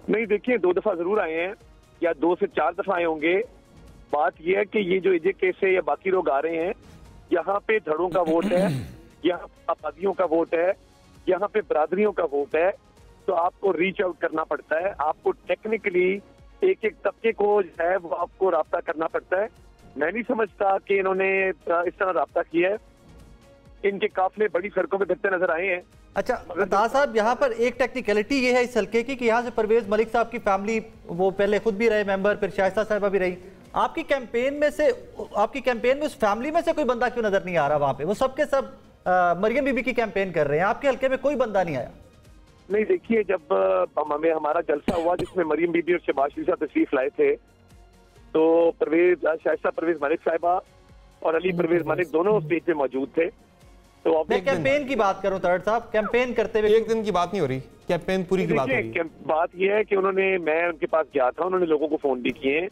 नहीं देखिए 2 दफा जरूर आए हैं या 2 से 4 दफा आए होंगे, बात यह है कि ये जो एजे केस है या बाकी लोग आ रहे हैं, यहाँ पे धड़ों का वोट है, यहाँ आबादियों का वोट है, यहाँ पे बरादरियों का वोट है, तो आपको रीच आउट करना पड़ता है, आपको टेक्निकली एक एक तबके को जो है वो आपको राब्ता करना पड़ता है। मैं नहीं समझता कि इन्होंने इस तरह राब्ता किया है। इनके काफिले बड़ी सड़कों पे फिरते नजर आए हैं।
अच्छा अता साहब, यहाँ पर एक टेक्निकलिटी ये है इस हल्के की कि यहाँ से परवेज मलिक साहब की फैमिली, वो पहले खुद भी रहे मेंबर, फिर शाइस्ता साहिबा भी रही। आपकी कैंपेन में उस फैमिली में से कोई बंदा क्यों नजर नहीं आ रहा वहां पे? वो सबके सब मरियम बीबी की कैंपेन कर रहे हैं, आपके हल्के में कोई बंदा नहीं आया।
नहीं, देखिए, जब हमें हमारा जलसा हुआ जिसमें मरियम बीबी और शहबाज शरीफ साहब तशरीफ लाए थे, तो शाइस्ता परवेज मलिक साहिबा और अली परवेज मलिक दोनों स्टेज पे मौजूद थे। तो
मैं कैंपेन की बात करूं तलत साहब, कैंपेन करते हुए
एक दिन की बात नहीं हो रही, कैंपेन पूरी की बात हो रही है।
बात यह है कि मैं उनके पास गया था, उन्होंने लोगों को फोन भी किए हैं।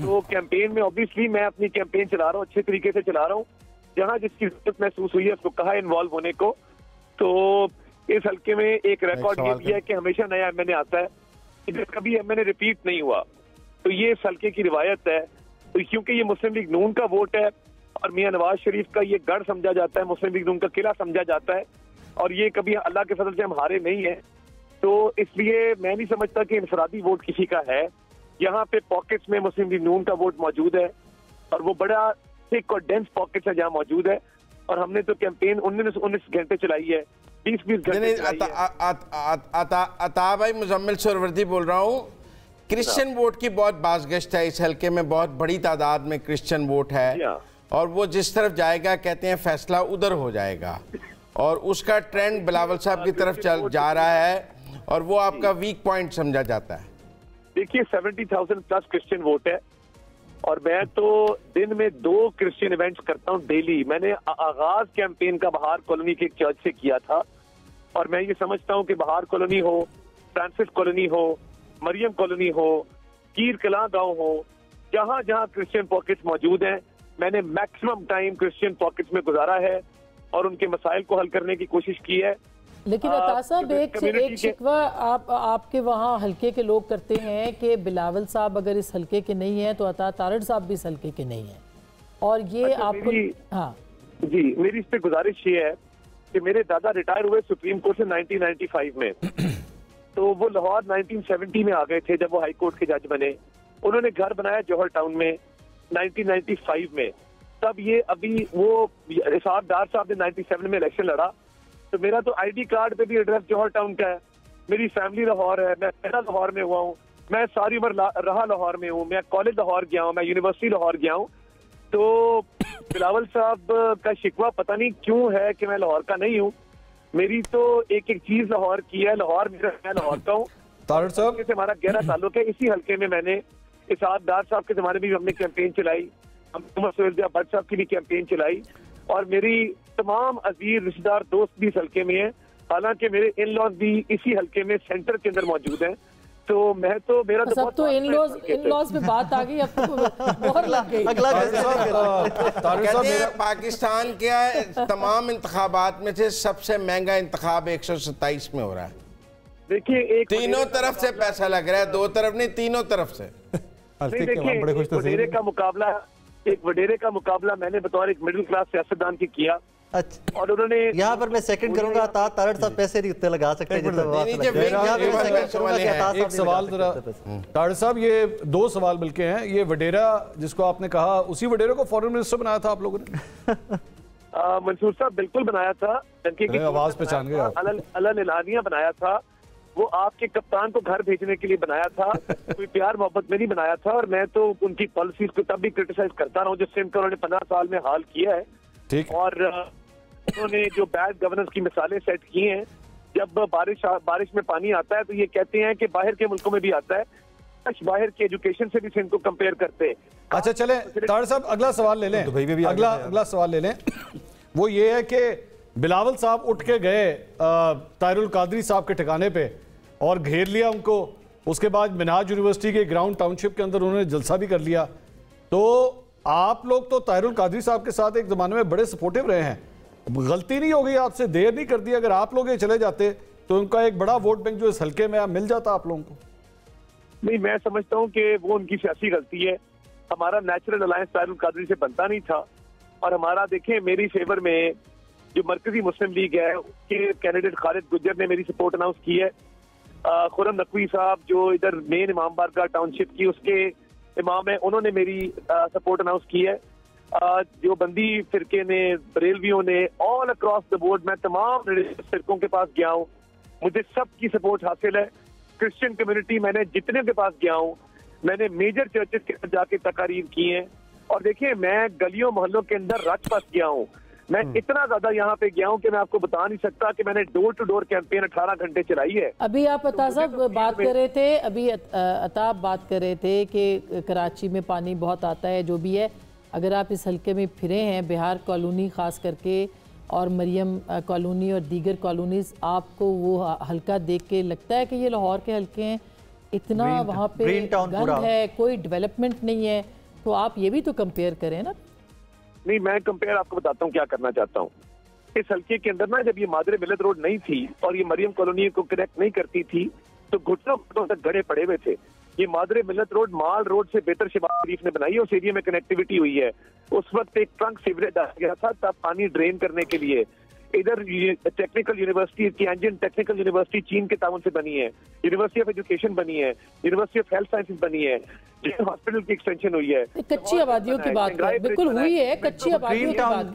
तो कैंपेन में ऑब्वियसली मैं अपनी कैंपेन चला रहा हूँ, अच्छे तरीके से चला रहा हूँ। जहाँ जिसकी जरूरत महसूस हुई है उसको कहा इन्वॉल्व होने को। तो इस हल्के में एक रिकॉर्ड ये भी है कि हमेशा नया एमएनए आता है, इधर कभी एमएनए रिपीट नहीं हुआ। तो ये इस हल्के की रिवायत है। तो क्योंकि ये मुस्लिम लीग नून का वोट है और मियां नवाज शरीफ का ये गढ़ समझा जाता है, मुस्लिम लीग नून का किला समझा जाता है, और ये कभी अल्लाह के फजल से हम हारे नहीं है, तो इसलिए मैं नहीं समझता कि इंफरादी वोट किसी का है। यहाँ पे पॉकेट्स में मुस्लिम लीग नून का वोट मौजूद है और वो बड़ा थिक और डेंस पॉकेट्स है जहाँ मौजूद है। और हमने तो कैंपेन 19 घंटे चलाई है, 20 घंटे।
अता भाई, मुजम्मिल सुरवर्दी बोल रहा हूँ। क्रिश्चियन वोट की बहुत बाज़गश्त है इस हल्के में, बहुत बड़ी तादाद में क्रिश्चियन वोट है और वो जिस तरफ जाएगा कहते हैं फैसला उधर हो जाएगा, और उसका ट्रेंड बिलावल साहब की तरफ चल जा रहा है और वो आपका वीक पॉइंट समझा जाता है।
देखिए, 70,000 प्लस क्रिश्चियन वोट है और मैं तो दिन में 2 क्रिश्चियन इवेंट्स करता हूँ डेली। मैंने आगाज कैंपेन का बहार कॉलोनी के एक चर्च से किया था और मैं ये समझता हूँ कि बहार कॉलोनी हो, फ्रांसिस कॉलोनी हो, मरियम कॉलोनी हो, कीर कलां गांव हो, जहां जहां क्रिश्चियन पॉकेट्स मौजूद हैं, मैंने मैक्सिमम टाइम क्रिश्चियन पॉकेट्स में गुजारा है और उनके मसाइल को हल करने की कोशिश की है।
लेकिन अता साहब, एक शिकवा आपके वहाँ हल्के के लोग करते हैं कि बिलावल साहब अगर इस हल्के के नहीं है तो अता तारड़ साहब भी इस हल्के के नहीं है, और ये आपको हाँ
जी, मेरी इस पे गुजारिश ये है कि मेरे दादा रिटायर हुए सुप्रीम कोर्ट से 1995 में, तो वो लाहौर 1970 में आ गए थे जब वो हाई कोर्ट के जज बने। उन्होंने घर बनाया जौहर टाउन में 1995 में। तब ये अभी वो इसाक डार साहब ने 97 में इलेक्शन लड़ा, तो मेरा तो आईडी कार्ड पे भी एड्रेस जौहर टाउन का है। मेरी फैमिली लाहौर है, मैं पहला लाहौर में हुआ हूँ, मैं सारी उम्र रहा लाहौर में हूँ, मैं कॉलेज लाहौर गया हूँ, मैं यूनिवर्सिटी लाहौर गया हूँ। तो बिलावल साहब का शिकवा पता नहीं क्यों है कि मैं लाहौर का नहीं हूँ। मेरी तो एक एक चीज लाहौर की है, लाहौर मेरा, मैं लाहौर का हूँ। तारड़ साहब से हमारा गहरा ताल्लुक है। इसी हल्के में मैंने इसाक डार साहब के जमाने में भी हमने कैंपेन चलाई, हम सोहेल भट्ट साहब की भी कैंपेन चलाई, और मेरी तमाम अजीज रिश्तेदार दोस्त भी इस हल्के में हैं। हालांकि मेरे इन लॉज भी इसी हल्के में सेंटर के अंदर मौजूद हैं। तो मैं तो मेरा तो
सब तो इन लॉज पे बात आ गई, अब तो मोहर लग गई।
पाकिस्तान के तमाम इंतखाबात में से सबसे महंगा इंतखाब 127 में हो रहा है।
देखिए,
तीनों तरफ से पैसा लग रहा है, 2 तरफ नहीं, तीनों तरफ से।
वडेरे का मुकाबला मैंने बतौर एक मिडिल क्लास सियासतदान की किया।
अच्छा, और उन्होंने यहाँ पर मैं सेकंड करूंगा, तारड़ साहब पैसे नहीं उतने लगा सकते।
एक सवाल जरा तारड़ साहब, ये 2 सवाल बल्कि हैं। ये वडेरा जिसको आपने कहा, उसी वडेरे को फॉरेन मिनिस्टर बनाया था आप लोगों ने?
मंसूर साहब बिल्कुल बनाया था,
आवाज पहचान गए,
अलानिया बनाया था। वो आपके कप्तान को घर भेजने के लिए बनाया था, कोई प्यार मोहब्बत में नहीं बनाया था। और मैं तो उनकी पॉलिसीज को तब भी क्रिटिसाइज करता रहा हूँ जिससे इनका उन्होंने 15 साल में हाल किया है।
ठीक।
और उन्होंने जो बैड गवर्नेंस की मिसालें सेट की हैं, जब बारिश में पानी आता है तो ये कहते हैं कि बाहर के मुल्कों में भी आता है, बाहर के एजुकेशन से भी इनको कंपेयर करते हैं।
अच्छा चले तारड़ साहब, अगला सवाल ले लें, अगला सवाल ले लें। वो ये है कि बिलावल साहब उठ के गए ताहिरुल कादरी साहब के ठिकाने पे और घेर लिया उनको। उसके बाद मिनहाज यूनिवर्सिटी के ग्राउंड टाउनशिप के अंदर उन्होंने जलसा भी कर लिया। तो आप लोग तो ताहिरुल कादरी साहब के साथ एक जमाने में बड़े सपोर्टिव रहे हैं, गलती नहीं हो गई आपसे, देर नहीं कर दी? अगर आप लोग ये चले जाते तो उनका एक बड़ा वोट बैंक जो इस हल्के में मिल जाता आप लोगों को।
नहीं, मैं समझता हूँ कि वो उनकी सियासी गलती है। हमारा नेचुरल अलायंस तारुल कादरी से बनता नहीं था। और हमारा देखें मेरी फेवर में जो मरकजी मुस्लिम लीग है उसके कैंडिडेट खालिद गुज्जर ने मेरी सपोर्ट अनाउंस की है। खुरम नकवी साहब जो इधर मेन इमाम बारगाह टाउनशिप की उसके इमाम है, उन्होंने मेरी सपोर्ट अनाउंस की है। जो बंदी फिरके ने, बरेलवियों ने, ऑल अक्रॉस द बोर्ड मैं तमाम फिरकों के पास गया हूँ, मुझे सबकी सपोर्ट हासिल है। क्रिश्चियन कम्युनिटी मैंने जितने के पास गया हूँ, मैंने मेजर चर्चेस के अंदर जाके तकारीर की हैं। और देखिए मैं गलियों मोहल्लों के अंदर रच बस गया हूँ, मैं इतना ज्यादा यहाँ पे गया हूँ कि मैं आपको बता नहीं सकता कि मैंने डोर टू डोर कैंपेन 18 घंटे चलाई है।
अभी आप अता साहब बात कर रहे थे, अभी अता बात कर रहे थे कि कराची में पानी बहुत आता है, जो भी है। अगर आप इस हल्के में फिरे हैं, बिहार कॉलोनी खास करके और मरियम कॉलोनी और दीगर कॉलोनीज, आपको वो हल्का देख के लगता है कि ये लाहौर के हल्के हैं? इतना वहाँ पे गंद है, कोई डेवलपमेंट नहीं है, तो आप ये भी तो कंपेयर करें ना।
नहीं, मैं कंपेयर आपको बताता हूँ क्या करना चाहता हूँ। इस हल्के के अंदर ना जब ये मादरे मिलत रोड नहीं थी और ये मरियम कॉलोनी को कनेक्ट नहीं करती थी तो घुटनों घुटनों तक गड़े पड़े हुए थे। ये मादरे मिलत रोड माल रोड से बेहतर शहबाज शरीफ ने बनाई है, उस एरिया में कनेक्टिविटी हुई है। उस वक्त एक ट्रंक सीवरेज डाला गया था तब पानी ड्रेन करने के लिए। इधर technical university Tianjin technical university चीन के ताउन से बनी है, यूनिवर्सिटी ऑफ एजुकेशन बनी है, यूनिवर्सिटी ऑफ हेल्थ साइंसेज बनी है, हॉस्पिटल की एक्सटेंशन हुई है।
कच्ची आबादियों की बात बिल्कुल हुई है, कच्ची आबादियों की बात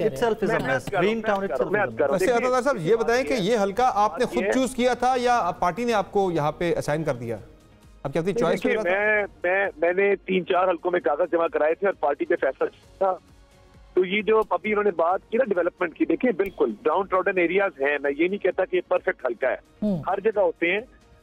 साहब ये बताएं कि ये हल्का आपने खुद चूज किया था या पार्टी ने आपको यहाँ पे असाइन कर दिया? अब क्या चॉइस?
मैंने 3-4 हल्कों में कागज जमा कराए थे और पार्टी पे फैसला था। तो ये जो अभी उन्होंने बात की ना डेवलपमेंट की, देखिए बिल्कुल डाउन ट्रॉडन एरियाज हैं, मैं ये नहीं कहता कि ये परफेक्ट हल्का है, हर जगह होते हैं,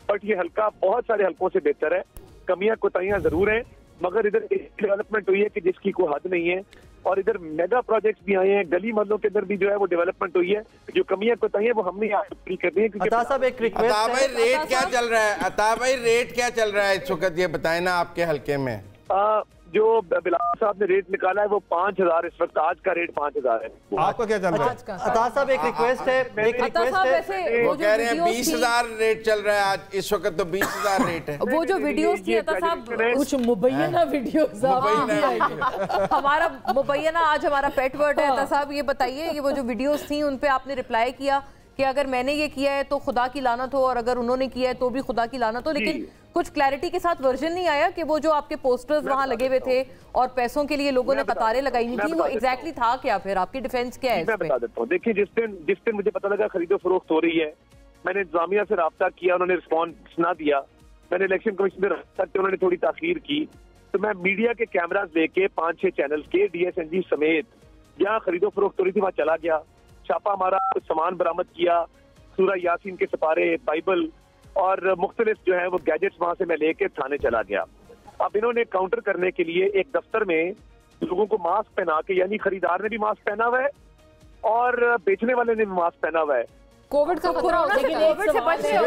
बट ये हल्का बहुत सारे हल्कों से बेहतर है। कमियां कोताहियां जरूर हैं, मगर इधर डेवलपमेंट हुई है कि जिसकी कोई हद नहीं है। और इधर मेगा प्रोजेक्ट्स भी आए हैं, गली मोहल्लों के अंदर भी जो है वो डेवलपमेंट हुई है। जो कमियां कोताहियां वो हमने पूरी कर दी है।
अता साहब एक रिक्वेस्ट है, रेट क्या चल रहा है? अता भाई रेट क्या चल रहा है इस वक्त, ये बताएं ना आपके हल्के में।
जो बिलाल साहब ने रेट निकाला है वो 5000 इस वक्त, आज का रेट 5000 है।
आपका क्या चल रहा है?
अता साहब एक रिक्वेस्ट है,
वो कह रहे हैं 20,000 रेट चल रहा है आज, इस वक्त तो 20,000 रेट है।
वो जो वीडियोस थी अता साहब,
कुछ मुबैना वीडियोस
हमारा मुबैना आज हमारा पेट वर्ड है। अता साहब ये बताइए, ये वो जो वीडियोस थी उन पे आपने रिप्लाई किया कि अगर मैंने ये किया है तो खुदा की लानत हो और अगर उन्होंने किया है तो भी खुदा की लानत हो, लेकिन कुछ क्लैरिटी के साथ वर्जन नहीं आया कि वो जो आपके पोस्टर्स वहां लगे हुए थे और पैसों के लिए लोगों ने कतारें लगाई नहीं थी, वो एग्जैक्टली था क्या? फिर आपकी डिफेंस क्या है?
मैं बता देता हूँ। देखिए जिस दिन मुझे पता लगा खरीदो फरोख्त हो रही है, मैंने इंतजामिया से राब्ता किया, उन्होंने रिस्पॉन्स ना दिया। मैंने इलेक्शन कमीशन में राब्ता किया, उन्होंने थोड़ी ताखीर की, तो मैं मीडिया के कैमराज लेके 5-6 चैनल के DSNG समेत जहाँ खरीदो फरोख्त हो रही थी वहाँ चला गया, छापा मारा, कुछ सामान बरामद किया, सूरह यासीन के सिपारे, बाइबल और मुख्तलिफ जो है वो गैजेट्स वहां से मैं लेके थाने चला गया। अब इन्होंने काउंटर करने के लिए एक दफ्तर में लोगों को मास्क पहना के, यानी खरीदार ने भी मास्क पहना हुआ है और बेचने वाले ने भी मास्क पहना हुआ है।
कोविड का कोरोना से बच रहे
हो।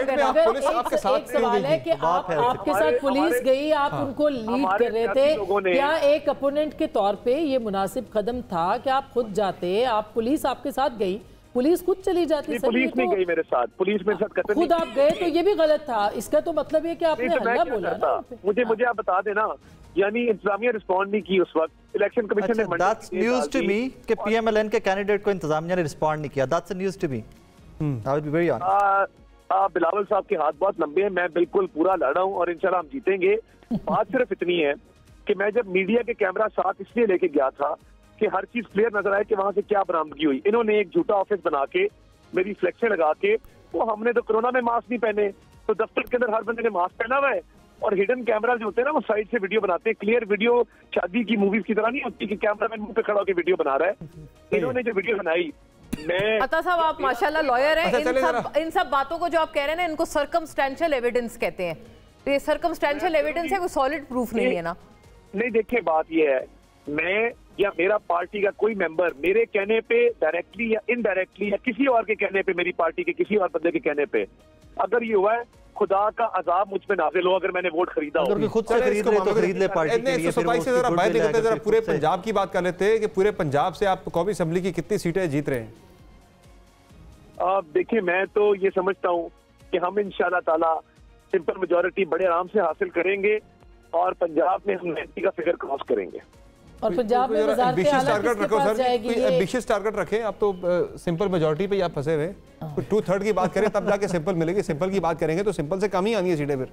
एक सवाल है कि आपके साथ पुलिस गई, आप उनको लीड कर रहे थे, क्या एक अपोनेंट के तौर पे ये मुनासिब कदम था कि आप खुद जाते? आप पुलिस आपके साथ गई, पुलिस खुद चली जाती?
पुलिस नहीं गई मेरे साथ, पुलिस मेरे साथ
खुद आप गए तो ये भी गलत था। इसका तो मतलब है कि आपने हल्ला बोला ना।
मुझे आप बता देना, यानी इंतजामिया रिस्पॉन्ड नहीं की उस वक्त। इलेक्शन कमीशन ने
दैट्स न्यूज़ टू मी कि PMLN के कैंडिडेट को इंतजामिया ने रिस्पॉन्ड नहीं किया। That's news to me. I will be very honest.
Bilawal साहब के हाथ बहुत लंबे हैं, मैं बिल्कुल पूरा लड़ रहा हूँ और इंशाल्लाह हम जीतेंगे। बात सिर्फ इतनी है कि मैं जब मीडिया के कैमरा साथ इसलिए लेके गया था कि हर चीज क्लियर नजर आए कि वहां से क्या बरामदगी हुई। इन्होंने एक झूठा ऑफिस बना के मेरी फ्लेक्सें लगा के, तो हमने तो कोरोना में मास्क नहीं पहने, तो दफ्तर के अंदर हर बंदे ने मास्क पहना हुआ है और हिडन कैमरा जो होते हैं ना वो साइड से वीडियो बनाते हैं। क्लियर वीडियो शादी की मूवीज की तरह नहीं होती कि कैमरामैन मुंह पे खड़ा होकर वीडियो बना रहा है। इन्होंने जो वीडियो बनाई, मैं
अता साहब आप माशाल्लाह लॉयर हैं, इन सब बातों को जो आप कह रहे हैं ना, इनको सर्कमस्टेंशियल एविडेंस कहते हैं। तो ये सर्कमस्टेंशियल एविडेंस है, कोई सॉलिड प्रूफ नहीं है ना?
नहीं, देखिए बात ये है, मैं या मेरा पार्टी का कोई मेंबर मेरे कहने पे डायरेक्टली या इनडायरेक्टली या किसी और के कहने पे, मेरी पार्टी के किसी और बंदे के कहने पे अगर ये हुआ है, खुदा का अजाब मुझ पे नाज़िल हो अगर मैंने वोट खरीदा हो।
अगर खुद से खरीद ले तो खरीद ले पार्टी के लिए।
से जरा बाहर निकलते, जरा पूरे पंजाब की बात कर लेते हैं कि पूरे पंजाब से आप कौमी असेंबली की कितनी सीटें जीत रहे हैं?
देखिए मैं तो ये समझता हूँ कि हम इंशाल्लाह ताला सिंपल मेजॉरिटी बड़े आराम से हासिल करेंगे और पंजाब में हम 90 का फिगर क्रॉस करेंगे।
और पंजाब में
एम्बिशियस टारगेट रखो सर, एम्बिशियस टारगेट रखें। आप तो सिंपल मेजॉरिटी पे आप फंसे हुए। 2/3 की बात करें तब जाके सिंपल मिलेगी। सिंपल की बात करेंगे तो सिंपल से कम ही आनी है सीटें फिर।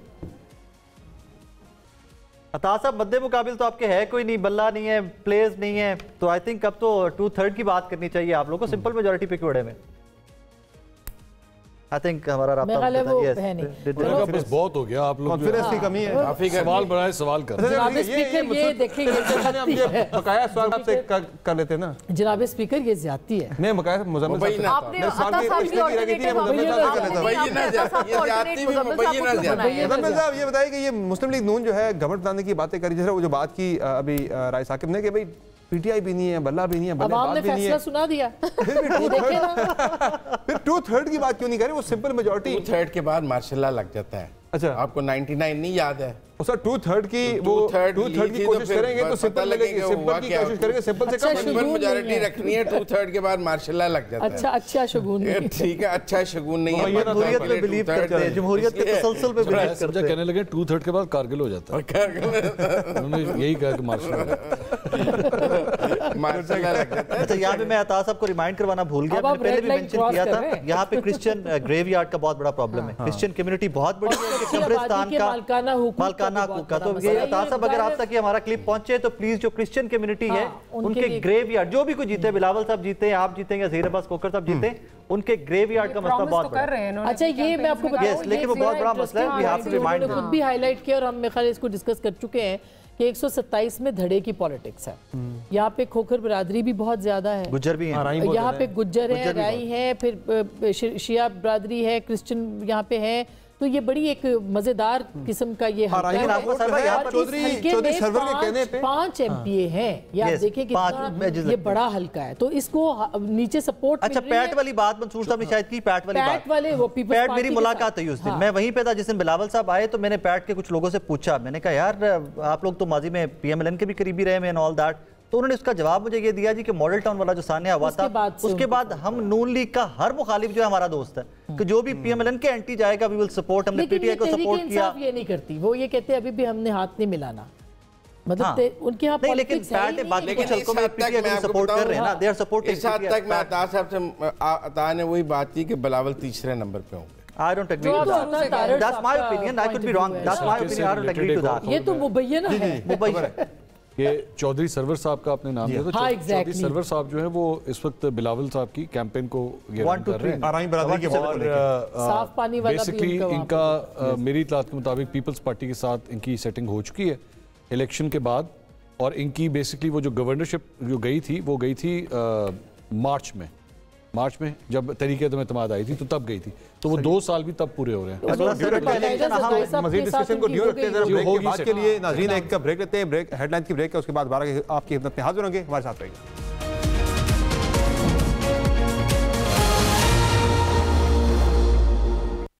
अता साहब मद्दे मुकाबिल तो आपके है कोई नहीं, बल्ला नहीं है, प्लेयर्स नहीं है, तो आई थिंक अब तो 2/3 की बात करनी चाहिए आप लोगों को। सिंपल मेजॉरिटी पे क्यों अड़े में? आई थिंक हमारा राब्ता
है नहीं, बस बहुत हो गया। आप लोग
कॉन्फिडेंस की कमी है,
काफी सवाल बनाए, सवाल कर।
जनाब स्पीकर ये देखिए,
बकाया सवाल आपसे कर लेते ना
जनाब स्पीकर, ये ज्यादती है।
मैं बकाया मुजम्मिल साहब ये बताइए कि ये मुस्लिम लीग नून जो है गवर्नमेंट बनाने की बातें करी, जैसे वो जो बात की अभी राय साकिब ने कि भाई पीटीआई भी नहीं है, बल्ला भी नहीं है,
अवाम ने फैसला सुना दिया।
फिर 2/3 की बात क्यों नहीं करें? वो सिंपल मेजॉरिटी
2/3 के बाद मार्शल लॉ लग जाता है।
अच्छा,
आपको 99 नहीं याद है?
सर 2/3 की वो 2/3 की कोशिश करेंगे तो सिंपल लगेगी, सिंपल की कोशिश करेंगे सिंपल से कम।
सिंपल मेजॉरिटी रखनी है, 2/3 के बाद मार्शल लॉ लग जाता है।
अच्छा शगुन
ठीक है, अच्छा शगुन नहीं है।
जमहूरियत में बिलीव करते हैं, जमहूरियत के तसलसल पे बिलीव करते हैं।
कहने लगे 2/3 के बाद कारगिल हो जाता है। उन्होंने यही कहा कि मार्शल
लॉ लग जाता है।
अच्छा, यहाँ पे मैं अता साहब को रिमाइंड करवाना भूल गया, मैंने पहले भी मेंशन किया था, यहाँ पे क्रिश्चियन ग्रेवयार्ड का बहुत बड़ा प्रॉब्लम है। क्रिश्चियन कम्युनिटी बहुत बड़ी है, कब्रिस्तान का मालकाना हकूक का। तो अता साहब अगर आप तक हमारा क्लिप पहुंचे तो प्लीज जो क्रिश्चियन कम्युनिटी है उनके ग्रेवयार्ड, जो भी कुछ जीते, बिलावल साहब जीते, आप जीतेंगे, ज़हीर अब्बास कोकर साहब जीते, उनके ग्रेवयार्ड का मसला बहुत बड़ा है।
अच्छा, ये मैं आपको बता दूं,
लेकिन वो बहुत बड़ा मसला है, वी हैव टू रिमाइंड।
खुद भी हाईलाइट किया और हम मेरे ख्याल इसको डिस्कस कर चुके हैं कि 127 में धड़े की पॉलिटिक्स है। यहाँ पे खोखर बरादरी भी बहुत ज्यादा है,
गुज्जर भी है,
यहाँ पे गुज्जर है, राई है, फिर शिया बरादरी है, क्रिश्चियन यहाँ पे है। तो ये बड़ी एक मजेदार किस्म का ये हल्का है। चौधरी सरवर के कहने पे 5 एमपीए हैं, ये आप देखिए कितना ये बड़ा हल्का है, तो इसको नीचे सपोर्ट।
अच्छा, पैट वाली बात मंसूर साहब ने शायद की, पैट वाली बात,
वाले वो पीपल्स
पैट मेरी मुलाकात हुई उस दिन, मैं वहीं पे था जिस दिन बिलावल साहब आए, तो मैंने पैट के कुछ लोगों से पूछा, मैंने कहा यार आप लोग तो माजी में पीएमएलएन के भी करीबी रहे एंड ऑल दैट, तो उन्होंने उसका जवाब मुझे ये दिया जी कि मॉडल टाउन वाला जो सान्या हुआ था, उसके बाद हम नून लीग का हर मुखालिफ जो है हमारा दोस्त है, कि जो भी पीएमएलएन के एंटी जाएगा वी विल सपोर्ट। हमने पीटीआई को सपोर्ट किया।
ये नहीं करती, वो ये कहते हैं अभी भी हमने हाथ नहीं मिलाना, मतलब उनके यहाँ
नहीं, लेकिन पैट बाकी कुछ हल्कों में पीटीआई को सपोर्ट कर रहे हैं ना, दे आर सपोर्टिंग।
इस हद तक मैं अता साहब से, अता ने वही बात की कि बिलावल तीसरे नंबर पे होंगे।
I don't agree to that. That's my opinion. I could be wrong. That's my opinion. I don't agree to that.
ये तो मुबैयन है।
ये चौधरी सरवर साहब का आपने नाम लिया, तो चौधरी सरवर साहब जो है वो इस वक्त बिलावल साहब की कैंपेन को कर रहे हैं।
साफ पानी वाला
बेसिकली इनका मेरी इत्तलात के मुताबिक पीपल्स पार्टी के साथ इनकी सेटिंग हो चुकी है इलेक्शन के बाद, और इनकी बेसिकली वो जो गवर्नरशिप जो गई थी मार्च में जब तरीके तो एतमाद आई थी तो तब गई थी, तो वो 2 साल भी तब पूरे हो रहे हैं।
मजीद डिस्कशन को ड्यू रखते हैं, ब्रेक के बाद के लिए नाज़रीन एक का ब्रेक लेते हैं, ब्रेक हेडलाइन की ब्रेक है, उसके बाद 12 आपकी खिदमत में हाजिर होंगे, हमारे साथ रहिए।